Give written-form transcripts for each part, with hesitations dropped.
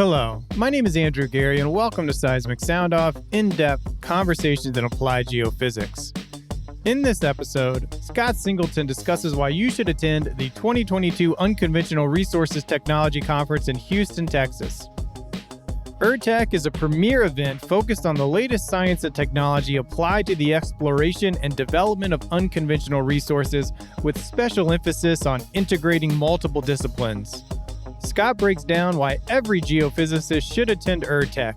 Hello, my name is Andrew Gary, and welcome to Seismic Soundoff, in-depth conversations in applied geophysics. In this episode, Scott Singleton discusses why you should attend the 2022 Unconventional Resources Technology Conference in Houston, Texas. URTeC is a premier event focused on the latest science and technology applied to the exploration and development of unconventional resources, with special emphasis on integrating multiple disciplines. Scott breaks down why every geophysicist should attend URTeC.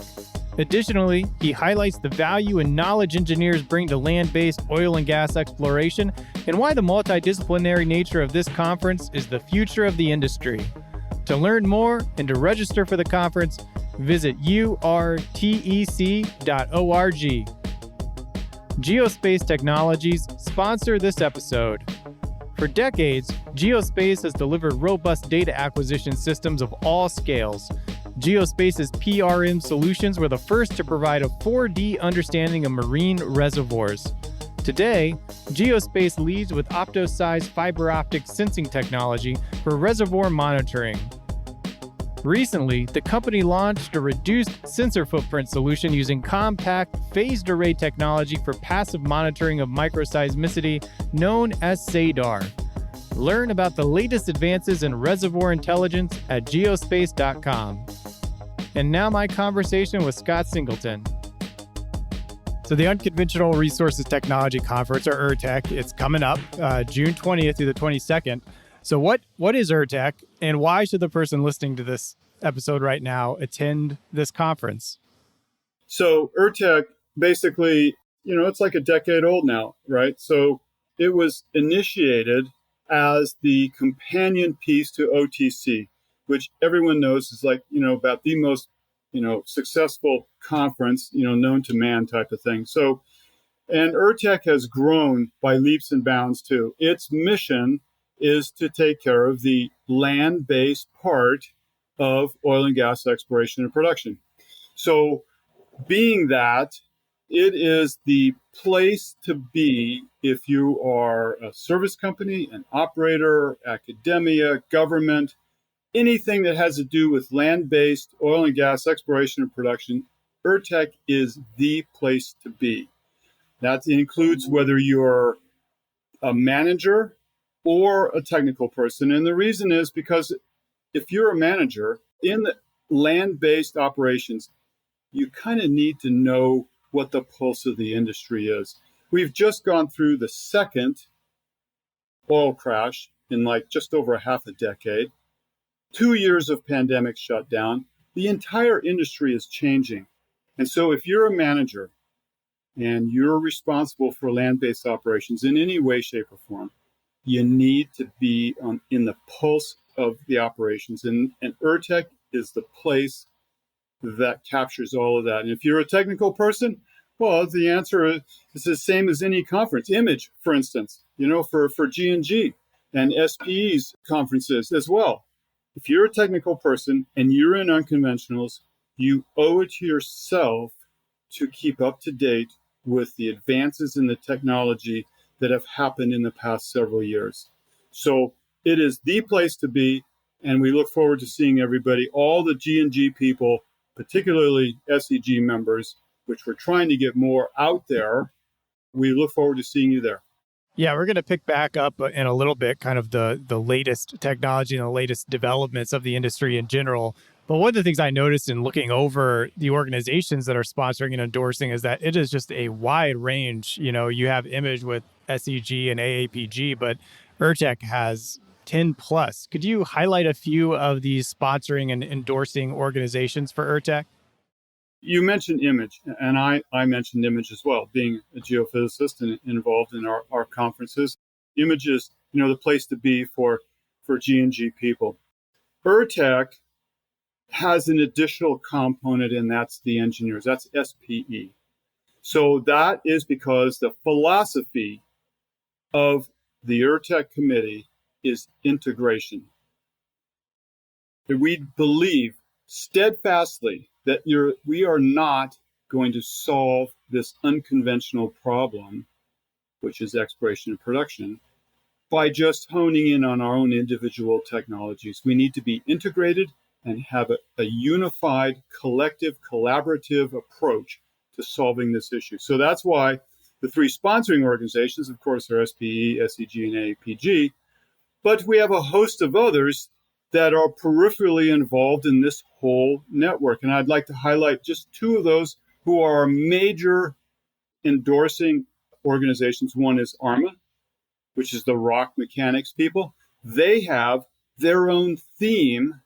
Additionally, he highlights the value and knowledge engineers bring to land-based oil and gas exploration and why the multidisciplinary nature of this conference is the future of the industry. To learn more and to register for the conference, visit URTeC.org. Geospace Technologies sponsor this episode. For decades, Geospace has delivered robust data acquisition systems of all scales. Geospace's PRM solutions were the first to provide a 4D understanding of marine reservoirs. Today, Geospace leads with Optoseis fiber optic sensing technology for reservoir monitoring. Recently, the company launched a reduced sensor footprint solution using compact phased array technology for passive monitoring of microseismicity, known as SADAR. Learn about the latest advances in reservoir intelligence at geospace.com. And now my conversation with Scott Singleton. So the Unconventional Resources Technology Conference, or URTeC, it's coming up June 20th through the 22nd. So what is URTeC, and why should the person listening to this episode right now attend this conference? So URTeC, basically, it's like a decade old now, right? So it was initiated as the companion piece to OTC, which everyone knows is like, about the most, successful conference, known to man type of thing. So, and URTeC has grown by leaps and bounds too. Its mission is to take care of the land-based part of oil and gas exploration and production. So being that, it is the place to be if you are a service company, an operator, academia, government, anything that has to do with land-based oil and gas exploration and production. URTeC is the place to be. That includes whether you're a manager or a technical person. And the reason is because if you're a manager in the land-based operations, you kind of need to know what the pulse of the industry is. We've just gone through the second oil crash in just over a half a decade, 2 years of pandemic shutdown. The entire industry is changing. And so if you're a manager and you're responsible for land-based operations in any way, shape, or form, you need to be in the pulse of the operations. And URTeC is the place that captures all of that. And if you're a technical person, well, the answer is the same as any conference. Image, for instance, for G&G and SPE's conferences as well. If you're a technical person and you're in unconventionals, you owe it to yourself to keep up to date with the advances in the technology that have happened in the past several years. So it is the place to be, and we look forward to seeing everybody, all the G&G people, particularly SEG members, which we're trying to get more out there. We look forward to seeing you there. Yeah, we're going to pick back up in a little bit, kind of the latest technology and the latest developments of the industry in general. But one of the things I noticed in looking over the organizations that are sponsoring and endorsing is that it is just a wide range. You have Image with SEG and AAPG, but URTeC has 10 plus. Could you highlight a few of these sponsoring and endorsing organizations for URTeC? You mentioned Image, and I mentioned Image as well, being a geophysicist and involved in our conferences. Image is, the place to be for G&G people. URTeC has an additional component, and that's the engineers. That's SPE. So that is because the philosophy of the URTeC committee is integration. We believe steadfastly that we are not going to solve this unconventional problem, which is exploration and production, by just honing in on our own individual technologies. We need to be integrated and have a unified, collective, collaborative approach to solving this issue. So that's why the three sponsoring organizations, of course, are SPE, SEG, and APG, but we have a host of others that are peripherally involved in this whole network. And I'd like to highlight just two of those who are major endorsing organizations. One is ARMA, which is the rock mechanics people. They have their own theme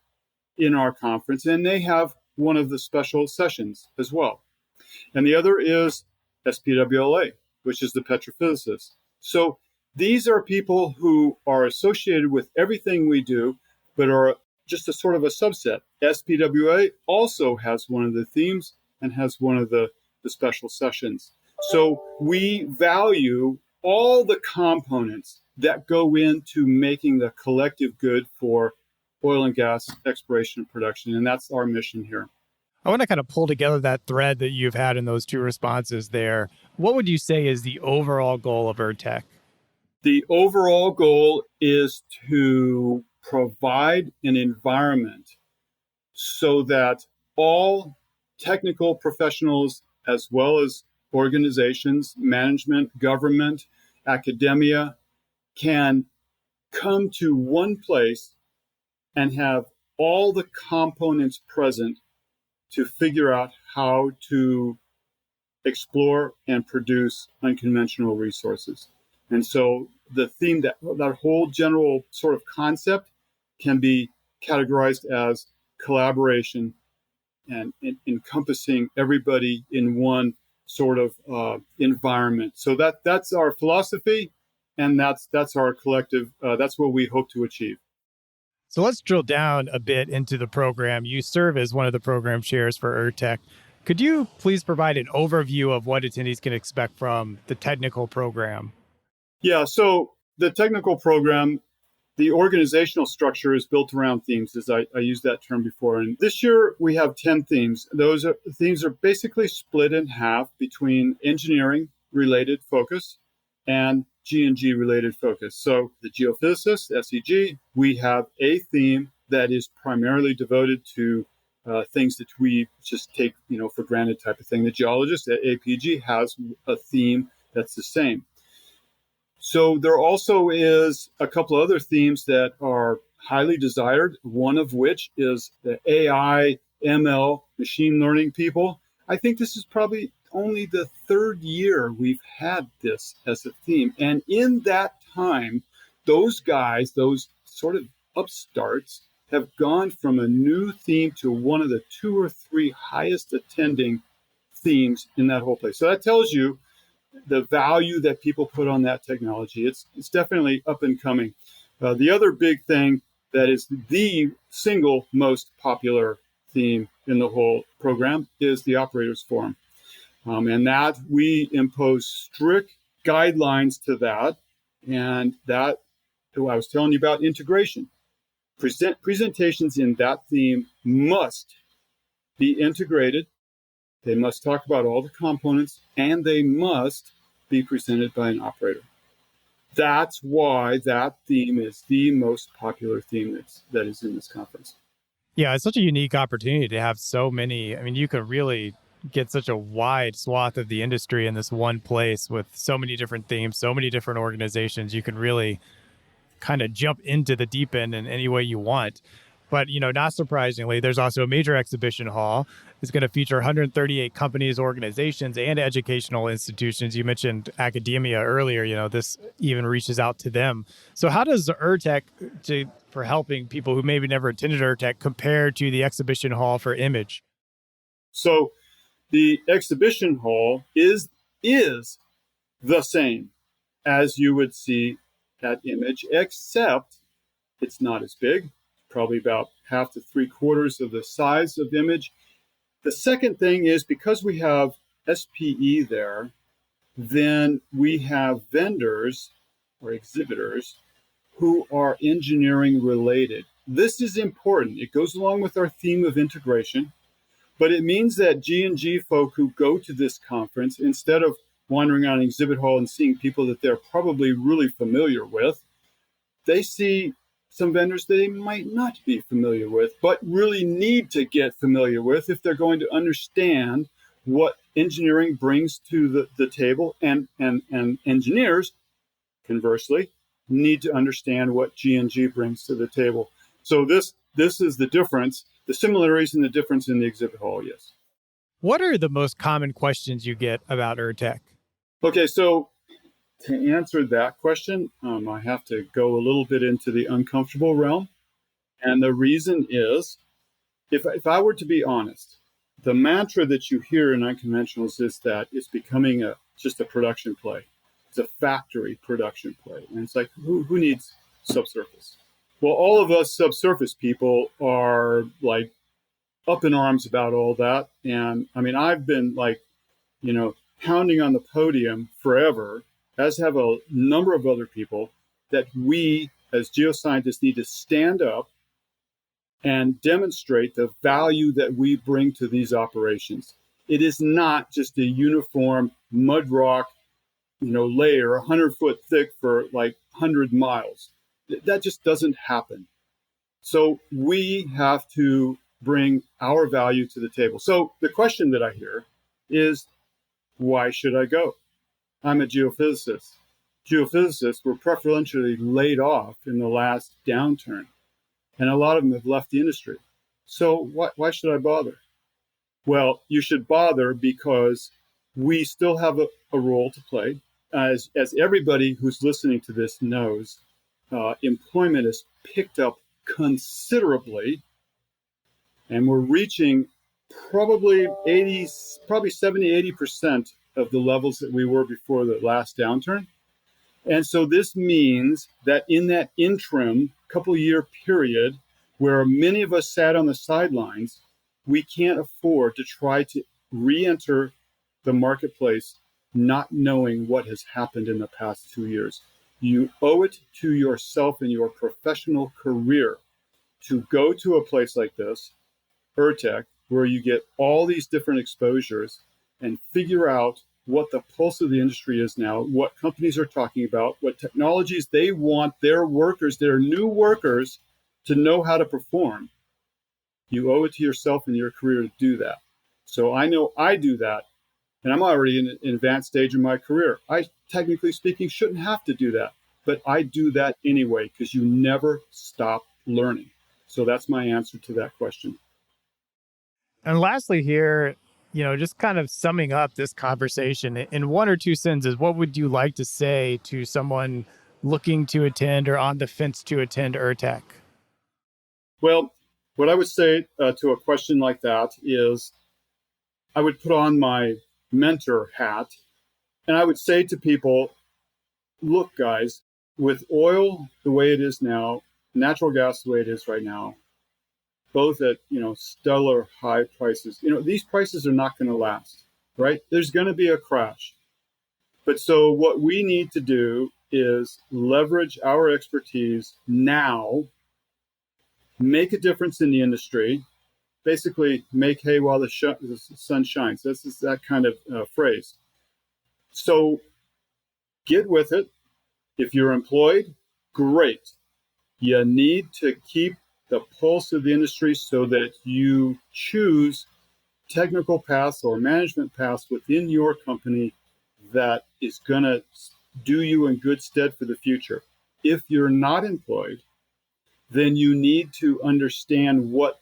in our conference, and they have one of the special sessions as well. And the other is SPWLA, which is the petrophysicists. So these are people who are associated with everything we do, but are just a sort of a subset. SPWA also has one of the themes and has one of the special sessions. So we value all the components that go into making the collective good for oil and gas exploration and production. And that's our mission here. I want to kind of pull together that thread that you've had in those two responses there. What would you say is the overall goal of URTeC? The overall goal is to provide an environment so that all technical professionals, as well as organizations, management, government, academia, can come to one place and have all the components present to figure out how to explore and produce unconventional resources. And so the theme, that whole general sort of concept can be categorized as collaboration and encompassing everybody in one sort of environment. So that's our philosophy, and that's our collective, that's what we hope to achieve. So let's drill down a bit into the program. You serve as one of the program chairs for URTeC. Could you please provide an overview of what attendees can expect from the technical program? Yeah, so the technical program, the organizational structure is built around themes, as I used that term before. And this year we have 10 themes. Those themes are basically split in half between engineering related focus and G&G related focus. So the geophysicist, SEG, we have a theme that is primarily devoted to things that we just take, for granted type of thing. The geologist at APG has a theme that's the same. So there also is a couple other themes that are highly desired, one of which is the AI, ML, machine learning people. I think this is probably only the third year we've had this as a theme. And in that time, those guys, those sort of upstarts, have gone from a new theme to one of the 2 or 3 highest attending themes in that whole place. So that tells you the value that people put on that technology. It's definitely up and coming. The other big thing that is the single most popular theme in the whole program is the Operators Forum. And that we impose strict guidelines to that. And that, I was telling you about integration. Presentations in that theme must be integrated. They must talk about all the components, and they must be presented by an operator. That's why that theme is the most popular theme that is in this conference. Yeah, it's such a unique opportunity to have so many. I mean, you could really get such a wide swath of the industry in this one place with so many different themes, so many different organizations. You can really kind of jump into the deep end in any way you want. But, not surprisingly, there's also a major exhibition hall. It's going to feature 138 companies, organizations, and educational institutions. You mentioned academia earlier. This even reaches out to them. So how does URTeC, for helping people who maybe never attended URTeC, compare to the exhibition hall for image? So the exhibition hall is the same as you would see at image, except it's not as big. Probably about half to 3/4 of the size of image. The second thing is, because we have SPE there, then we have vendors or exhibitors who are engineering related. This is important. It goes along with our theme of integration, but it means that G&G folk who go to this conference, instead of wandering around an exhibit hall and seeing people that they're probably really familiar with, they see some vendors they might not be familiar with, but really need to get familiar with if they're going to understand what engineering brings to the table. And engineers, conversely, need to understand what G&G brings to the table. So this is the difference, the similarities and the difference in the exhibit hall, yes. What are the most common questions you get about URTeC? Okay, so to answer that question, I have to go a little bit into the uncomfortable realm. And the reason is, if I were to be honest, the mantra that you hear in unconventionals is that it's becoming just a production play. It's a factory production play. And it's like, who needs subsurface? Well, all of us subsurface people are like up in arms about all that. And I mean, I've been like, pounding on the podium forever, as have a number of other people, that we as geoscientists need to stand up and demonstrate the value that we bring to these operations. It is not just a uniform mud rock, layer 100 foot thick for like 100 miles. That just doesn't happen. So we have to bring our value to the table. So the question that I hear is, why should I go? I'm a geophysicist. Geophysicists were preferentially laid off in the last downturn, and a lot of them have left the industry. So why should I bother? Well, you should bother because we still have a role to play. As everybody who's listening to this knows, employment has picked up considerably, and we're reaching probably 70, 80% of the levels that we were before the last downturn. And so this means that in that interim couple-year period where many of us sat on the sidelines, we can't afford to try to re-enter the marketplace not knowing what has happened in the past 2 years. You owe it to yourself and your professional career to go to a place like this, URTeC, where you get all these different exposures and figure out what the pulse of the industry is now, what companies are talking about, what technologies they want their workers, their new workers, to know how to perform. You owe it to yourself and your career to do that. So I know I do that, and I'm already in an advanced stage of my career. I, technically speaking, shouldn't have to do that, but I do that anyway because you never stop learning. So that's my answer to that question. And lastly here, just kind of summing up this conversation in one or two sentences, what would you like to say to someone looking to attend or on the fence to attend URTeC? Well, what I would say to a question like that is I would put on my mentor hat and I would say to people, look, guys, with oil the way it is now, natural gas the way it is right now, both at stellar high prices. These prices are not going to last, right? There's going to be a crash. But so what we need to do is leverage our expertise now, make a difference in the industry, basically make hay while the sun shines. That's that kind of phrase. So get with it. If you're employed, great. You need to keep the pulse of the industry so that you choose technical paths or management paths within your company that is going to do you in good stead for the future. If you're not employed, then you need to understand what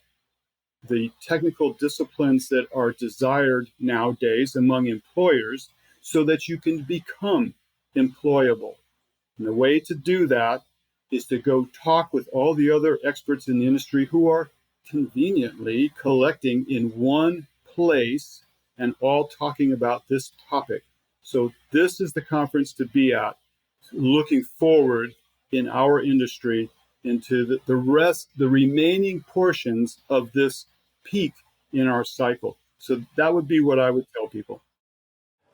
the technical disciplines that are desired nowadays among employers so that you can become employable. And the way to do that is to go talk with all the other experts in the industry who are conveniently collecting in one place and all talking about this topic. So this is the conference to be at, looking forward in our industry into the remaining portions of this peak in our cycle. So that would be what I would tell people.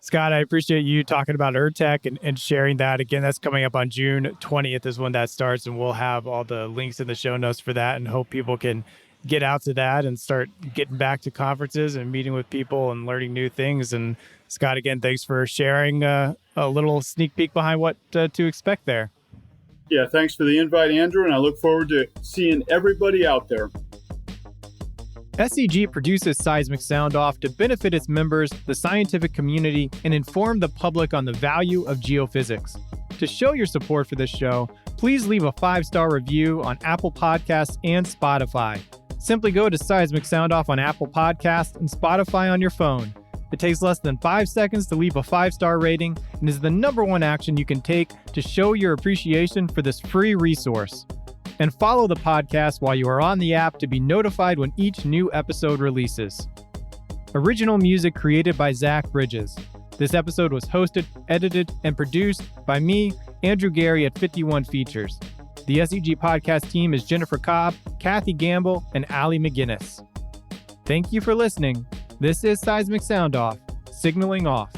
Scott, I appreciate you talking about URTeC and sharing that. Again, that's coming up on June 20th is when that starts, and we'll have all the links in the show notes for that and hope people can get out to that and start getting back to conferences and meeting with people and learning new things. And Scott, again, thanks for sharing a little sneak peek behind what to expect there. Yeah, thanks for the invite, Andrew, and I look forward to seeing everybody out there. SEG produces Seismic Sound Off to benefit its members, the scientific community, and inform the public on the value of geophysics. To show your support for this show, please leave a 5-star review on Apple Podcasts and Spotify. Simply go to Seismic Sound Off on Apple Podcasts and Spotify on your phone. It takes less than 5 seconds to leave a 5-star rating and is the #1 action you can take to show your appreciation for this free resource. And follow the podcast while you are on the app to be notified when each new episode releases. Original music created by Zach Bridges. This episode was hosted, edited, and produced by me, Andrew Gary at 51 Features. The SEG podcast team is Jennifer Cobb, Kathy Gamble, and Allie McGinnis. Thank you for listening. This is Seismic Sound Off, signaling off.